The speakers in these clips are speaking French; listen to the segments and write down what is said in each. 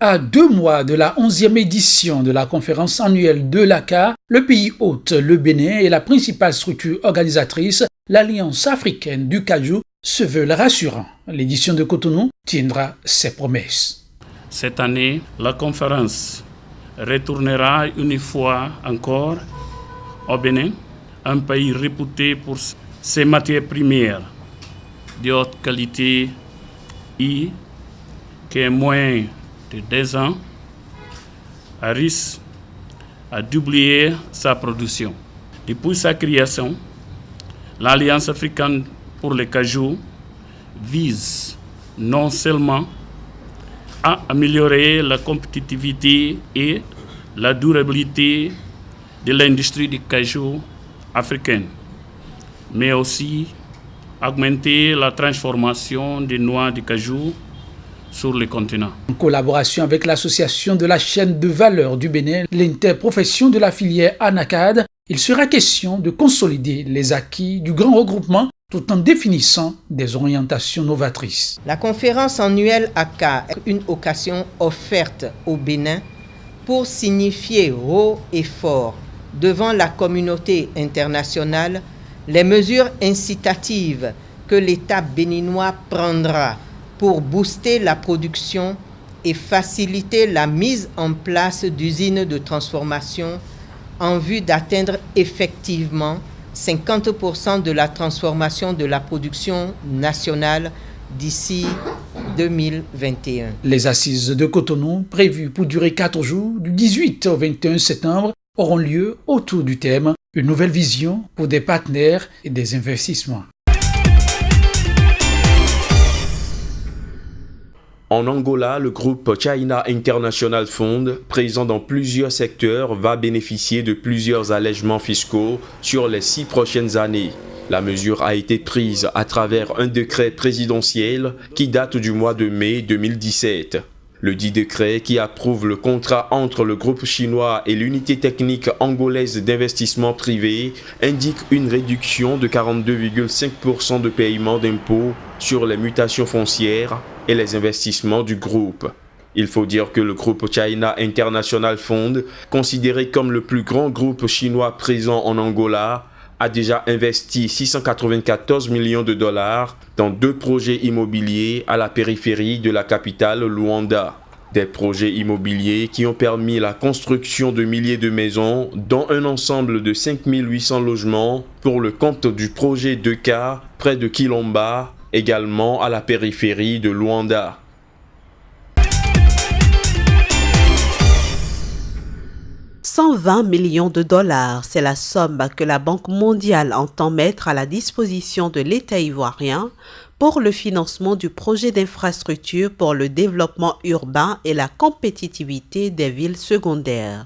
À 2 mois de la 11e édition de la conférence annuelle de l'ACA, le pays hôte, le Bénin, et la principale structure organisatrice, l'Alliance africaine du cajou, se veulent rassurants. L'édition de Cotonou tiendra ses promesses. Cette année, la conférence retournera une fois encore au Bénin, un pays réputé pour ses matières premières de haute qualité et qui, en moins de 10 ans, risque à doubler sa production. Depuis sa création, l'Alliance africaine pour le cajou vise non seulement à améliorer la compétitivité et la durabilité de l'industrie du cajou africaine, mais aussi augmenter la transformation des noix de cajou sur le continent. En collaboration avec l'association de la chaîne de valeur du Bénin, l'interprofession de la filière ANACAD, il sera question de consolider les acquis du grand regroupement tout en définissant des orientations novatrices. La conférence annuelle ACA est une occasion offerte au Bénin pour signifier haut et fort devant la communauté internationale les mesures incitatives que l'État béninois prendra pour booster la production et faciliter la mise en place d'usines de transformation en vue d'atteindre effectivement 50% de la transformation de la production nationale d'ici 2021. Les assises de Cotonou, prévues pour durer 4 jours, du 18 au 21 septembre, auront lieu autour du thème « Une nouvelle vision pour des partenaires et des investissements ». En Angola, le groupe China International Fund, présent dans plusieurs secteurs, va bénéficier de plusieurs allègements fiscaux sur les 6 prochaines années. La mesure a été prise à travers un décret présidentiel qui date du mois de mai 2017. Le dit décret, qui approuve le contrat entre le groupe chinois et l'unité technique angolaise d'investissement privé, indique une réduction de 42,5% de paiement d'impôts sur les mutations foncières et les investissements du groupe. Il faut dire que le groupe China International Fund, considéré comme le plus grand groupe chinois présent en Angola, a déjà investi 694 millions de dollars dans 2 projets immobiliers à la périphérie de la capitale Luanda. Des projets immobiliers qui ont permis la construction de milliers de maisons, dont un ensemble de 5800 logements pour le compte du projet 2K près de Quilomba, également à la périphérie de Luanda. « 120 millions de dollars, c'est la somme que la Banque mondiale entend mettre à la disposition de l'État ivoirien pour le financement du projet d'infrastructure pour le développement urbain et la compétitivité des villes secondaires,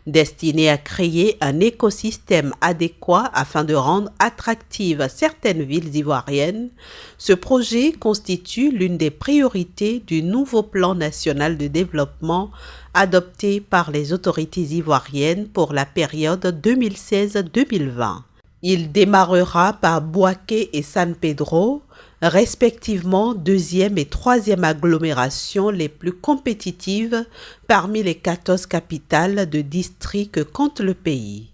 destiné à créer un écosystème adéquat afin de rendre attractives certaines villes ivoiriennes. Ce projet constitue l'une des priorités du nouveau plan national de développement adopté par les autorités ivoiriennes pour la période 2016-2020. Il démarrera par Bouaké et San Pedro, respectivement 2e et 3e agglomérations les plus compétitives parmi les 14 capitales de district que compte le pays.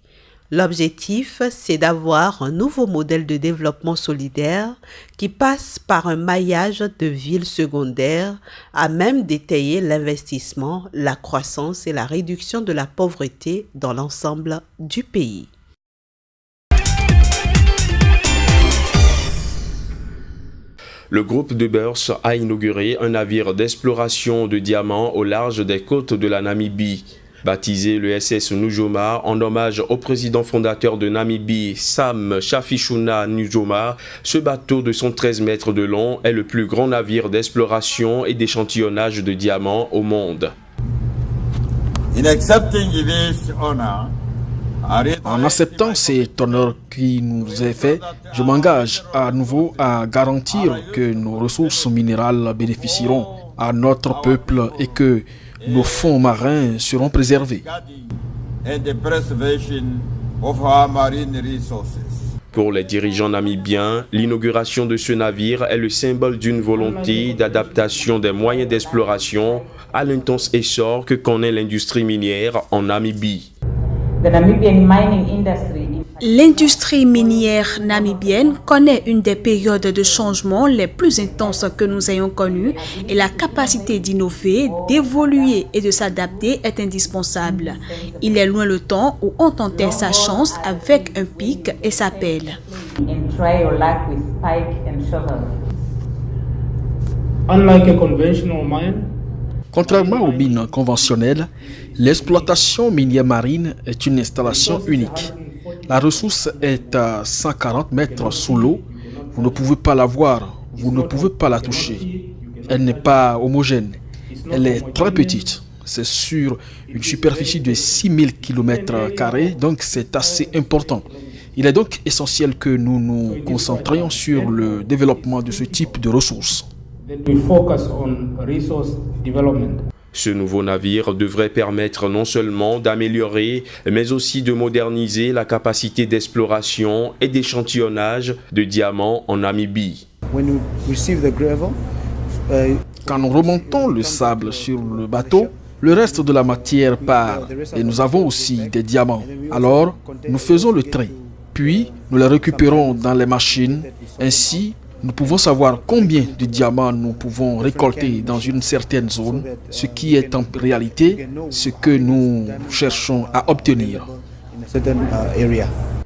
L'objectif, c'est d'avoir un nouveau modèle de développement solidaire qui passe par un maillage de villes secondaires à même d'étayer l'investissement, la croissance et la réduction de la pauvreté dans l'ensemble du pays. Le groupe de Beers a inauguré un navire d'exploration de diamants au large des côtes de la Namibie. Baptisé le SS Nujoma en hommage au président fondateur de Namibie, Sam Shafishuna Nujoma, ce bateau de 113 mètres de long est le plus grand navire d'exploration et d'échantillonnage de diamants au monde. En acceptant cet honneur qui nous est fait, je m'engage à nouveau à garantir que nos ressources minérales bénéficieront à notre peuple et que nos fonds marins seront préservés. Pour les dirigeants namibiens, l'inauguration de ce navire est le symbole d'une volonté d'adaptation des moyens d'exploration à l'intense essor que connaît l'industrie minière en Namibie. L'industrie minière namibienne connaît une des périodes de changement les plus intenses que nous ayons connues et la capacité d'innover, d'évoluer et de s'adapter est indispensable. Il est loin le temps où on tentait sa chance avec un pic et sa pelle. Unlike a conventional mine, Contrairement aux mines conventionnelles, l'exploitation minière marine est une installation unique. La ressource est à 140 mètres sous l'eau. Vous ne pouvez pas la voir, vous ne pouvez pas la toucher. Elle n'est pas homogène. Elle est très petite. C'est sur une superficie de 6000 km², donc c'est assez important. Il est donc essentiel que nous nous concentrions sur le développement de ce type de ressources. that we focus on resource development. Ce nouveau navire devrait permettre non seulement d'améliorer, mais aussi de moderniser la capacité d'exploration et d'échantillonnage de diamants en Namibie. Quand nous remontons le sable sur le bateau, le reste de la matière part et nous avons aussi des diamants. Alors, nous faisons le tri, puis nous les récupérons dans les machines. Ainsi, nous pouvons savoir combien de diamants nous pouvons récolter dans une certaine zone, ce qui est en réalité ce que nous cherchons à obtenir.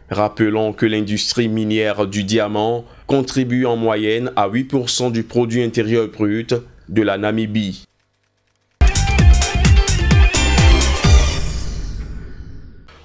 Rappelons que l'industrie minière du diamant contribue en moyenne à 8% du produit intérieur brut de la Namibie.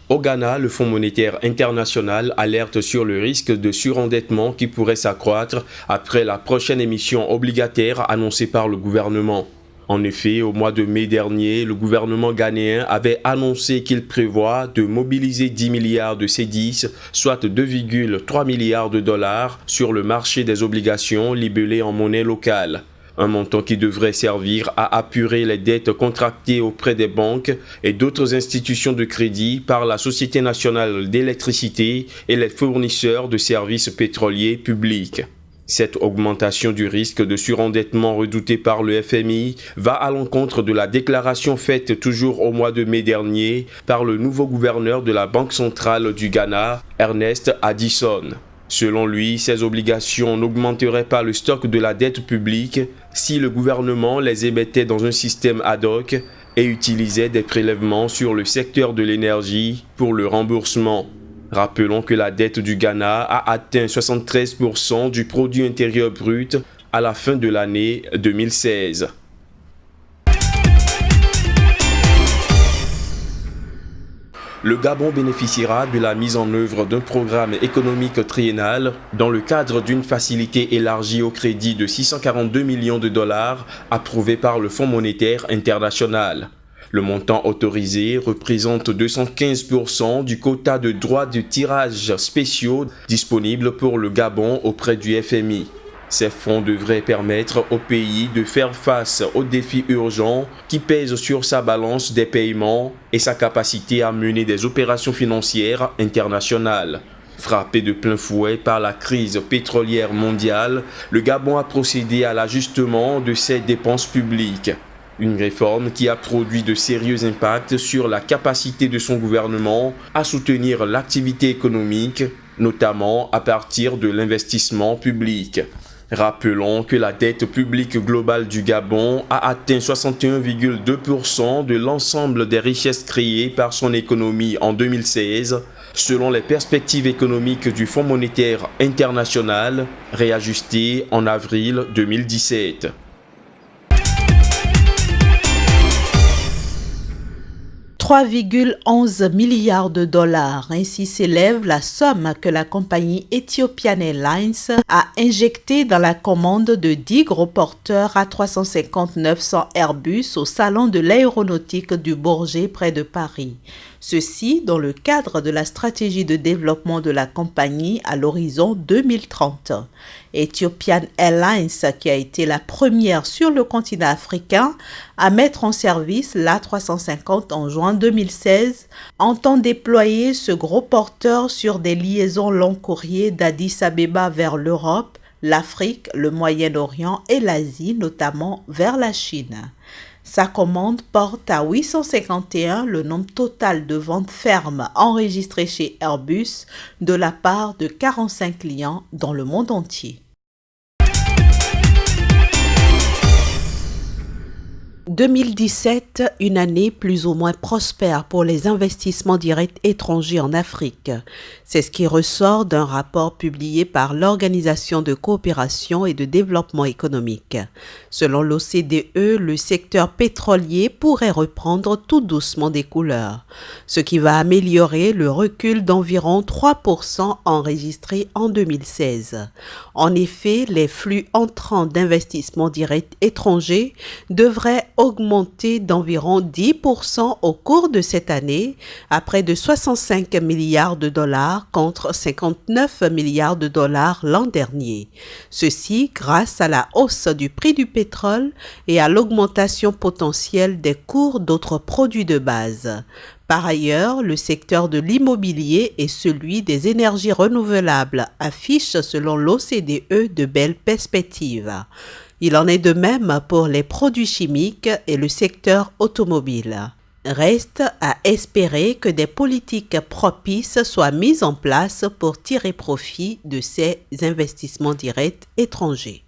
Au Ghana, le Fonds monétaire international alerte sur le risque de surendettement qui pourrait s'accroître après la prochaine émission obligataire annoncée par le gouvernement. En effet, au mois de mai dernier, le gouvernement ghanéen avait annoncé qu'il prévoit de mobiliser 10 milliards de cédis, soit 2,3 milliards de dollars, sur le marché des obligations libellées en monnaie locale. Un montant qui devrait servir à apurer les dettes contractées auprès des banques et d'autres institutions de crédit par la Société nationale d'électricité et les fournisseurs de services pétroliers publics. Cette augmentation du risque de surendettement redouté par le FMI va à l'encontre de la déclaration faite toujours au mois de mai dernier par le nouveau gouverneur de la Banque centrale du Ghana, Ernest Addison. Selon lui, ces obligations n'augmenteraient pas le stock de la dette publique si le gouvernement les émettait dans un système ad hoc et utilisait des prélèvements sur le secteur de l'énergie pour le remboursement. Rappelons que la dette du Ghana a atteint 73% du produit intérieur brut à la fin de l'année 2016. Le Gabon bénéficiera de la mise en œuvre d'un programme économique triennal dans le cadre d'une facilité élargie au crédit de 642 millions de dollars approuvé par le Fonds monétaire international. Le montant autorisé représente 215% du quota de droits de tirage spéciaux disponibles pour le Gabon auprès du FMI. Ces fonds devraient permettre au pays de faire face aux défis urgents qui pèsent sur sa balance des paiements et sa capacité à mener des opérations financières internationales. Frappé de plein fouet par la crise pétrolière mondiale, le Gabon a procédé à l'ajustement de ses dépenses publiques. Une réforme qui a produit de sérieux impacts sur la capacité de son gouvernement à soutenir l'activité économique, notamment à partir de l'investissement public. Rappelons que la dette publique globale du Gabon a atteint 61,2% de l'ensemble des richesses créées par son économie en 2016, selon les perspectives économiques du Fonds monétaire international, réajustées en avril 2017. « 3,11 milliards de dollars. Ainsi s'élève la somme que la compagnie Ethiopian Airlines a injectée dans la commande de 10 gros porteurs A350-900 Airbus au salon de l'aéronautique du Bourget près de Paris. Ceci dans le cadre de la stratégie de développement de la compagnie à l'horizon 2030. Ethiopian Airlines, qui a été la première sur le continent africain à mettre en service l'A350 en juin 2016, entend déployer ce gros porteur sur des liaisons long courrier d'Addis Abeba vers l'Europe, l'Afrique, le Moyen-Orient et l'Asie, notamment vers la Chine. Sa commande porte à 851 le nombre total de ventes fermes enregistrées chez Airbus de la part de 45 clients dans le monde entier. 2017, une année plus ou moins prospère pour les investissements directs étrangers en Afrique. C'est ce qui ressort d'un rapport publié par l'Organisation de coopération et de développement économique. Selon l'OCDE, le secteur pétrolier pourrait reprendre tout doucement des couleurs, ce qui va améliorer le recul d'environ 3% enregistré en 2016. En effet, les flux entrants d'investissements directs étrangers devraient augmenté d'environ 10% au cours de cette année, à près de 65 milliards de dollars contre 59 milliards de dollars l'an dernier. Ceci grâce à la hausse du prix du pétrole et à l'augmentation potentielle des cours d'autres produits de base. Par ailleurs, le secteur de l'immobilier et celui des énergies renouvelables affichent selon l'OCDE de belles perspectives. Il en est de même pour les produits chimiques et le secteur automobile. Reste à espérer que des politiques propices soient mises en place pour tirer profit de ces investissements directs étrangers.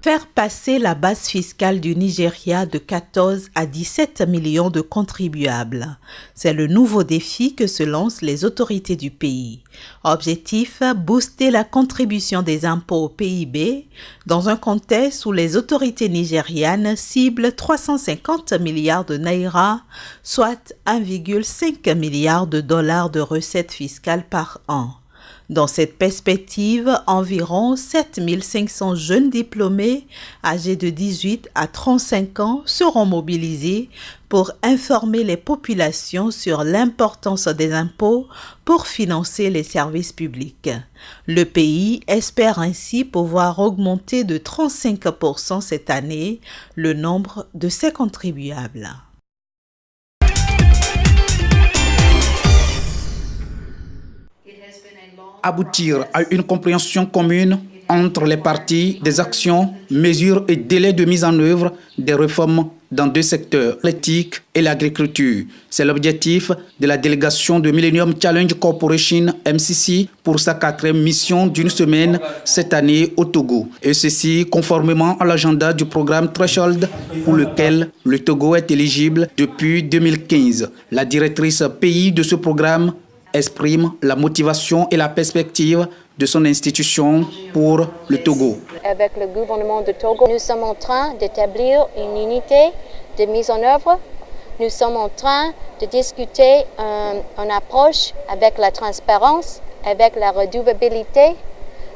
Faire passer la base fiscale du Nigeria de 14 à 17 millions de contribuables. C'est le nouveau défi que se lancent les autorités du pays. Objectif, booster la contribution des impôts au PIB dans un contexte où les autorités nigérianes ciblent 350 milliards de naira, soit 1,5 milliard de dollars de recettes fiscales par an. Dans cette perspective, environ 7500 jeunes diplômés âgés de 18 à 35 ans seront mobilisés pour informer les populations sur l'importance des impôts pour financer les services publics. Le pays espère ainsi pouvoir augmenter de 35% cette année le nombre de ses contribuables. Aboutir à une compréhension commune entre les parties des actions, mesures et délais de mise en œuvre des réformes dans deux secteurs, l'éthique et l'agriculture. C'est l'objectif de la délégation de Millennium Challenge Corporation, MCC, pour sa 4e mission d'une semaine cette année au Togo. Et ceci conformément à l'agenda du programme Threshold pour lequel le Togo est éligible depuis 2015. La directrice pays de ce programme exprime la motivation et la perspective de son institution pour le Togo. Avec le gouvernement de Togo, nous sommes en train d'établir une unité de mise en œuvre. Nous sommes en train de discuter une approche avec la transparence, avec la redevabilité,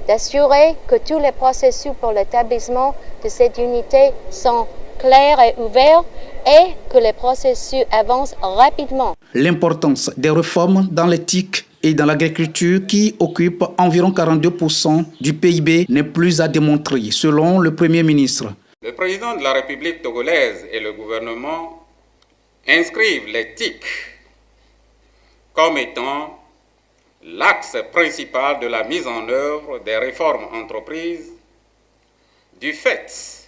d'assurer que tous les processus pour l'établissement de cette unité sont clairs et ouverts et que les processus avancent rapidement. L'importance des réformes dans l'éthique et dans l'agriculture qui occupent environ 42% du PIB n'est plus à démontrer, selon le Premier ministre. Le président de la République togolaise et le gouvernement inscrivent l'éthique comme étant l'axe principal de la mise en œuvre des réformes entreprises du fait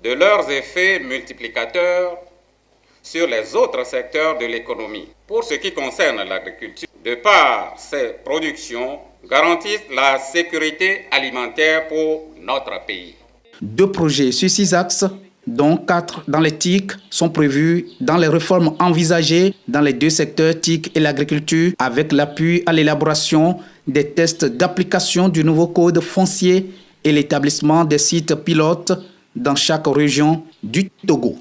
de leurs effets multiplicateurs sur les autres secteurs de l'économie. Pour ce qui concerne l'agriculture, de par ses productions, garantissent la sécurité alimentaire pour notre pays. 2 projets sur 6 axes, dont 4 dans l'éthique, sont prévus dans les réformes envisagées dans les 2 secteurs TIC et l'agriculture, avec l'appui à l'élaboration des tests d'application du nouveau code foncier et l'établissement des sites pilotes dans chaque région du Togo.